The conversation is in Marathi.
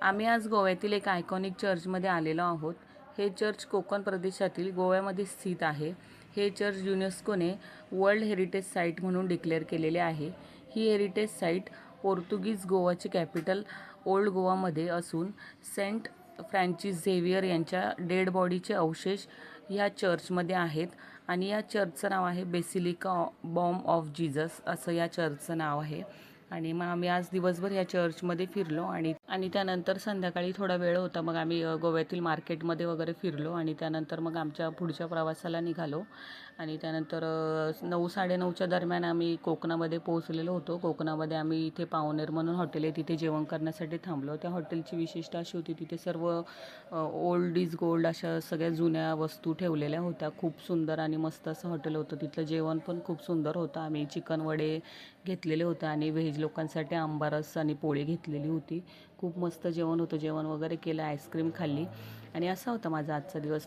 आम्ही आज गोव्यातील एक आयकॉनिक चर्चमध्ये आलेलो आहोत. हे चर्च कोकण प्रदेशातील गोव्यामध्ये स्थित आहे. हे चर्च युनेस्कोने वर्ल्ड हेरिटेज साईट म्हणून डिक्लेअर केलेले आहे. ही हेरिटेज साईट पोर्तुगीज गोवाची कॅपिटल ओल्ड गोवामध्ये असून सेंट फ्रान्सिस झेवियर यांच्या डेड बॉडीचे अवशेष ह्या चर्चमध्ये आहेत आणि या चर्चचं नाव आहे बेसिलिका बॉम ऑफ जीसस असं या चर्चचं नाव आहे. आणि मग आम्ही आज दिवसभर या चर्चमध्ये फिरलो आणि त्यानंतर संध्याकाळी थोडा वेळ होता, मग आम्ही गोव्यातील मार्केटमध्ये वगैरे फिरलो आणि त्यानंतर मग आमच्या पुढच्या प्रवासाला निघालो. आणि त्यानंतर 9-9:30च्या दरम्यान आम्ही कोकणामध्ये पोहोचलेलो होतो. कोकणामध्ये आम्ही इथे पावनेर म्हणून हॉटेल आहे, तिथे जेवण करण्यासाठी थांबलो. त्या हॉटेलची विशेषता अशी होती, तिथे सर्व ओल्ड इज गोल्ड अशा सगळ्या जुन्या वस्तू ठेवलेल्या होत्या. खूप सुंदर आणि मस्त असं हॉटेल होतं. तिथलं जेवण पण खूप सुंदर होतं. आम्ही चिकन वडे घेतलेले होते आणि व्हेज लोकांसाठी आंबारस आणि पोळी घेतलेली होती. खूप मस्त जेवण होतं. जेवण वगैरे केलं, आईस्क्रीम खाल्ली आणि असा होता माझा आजचा दिवस.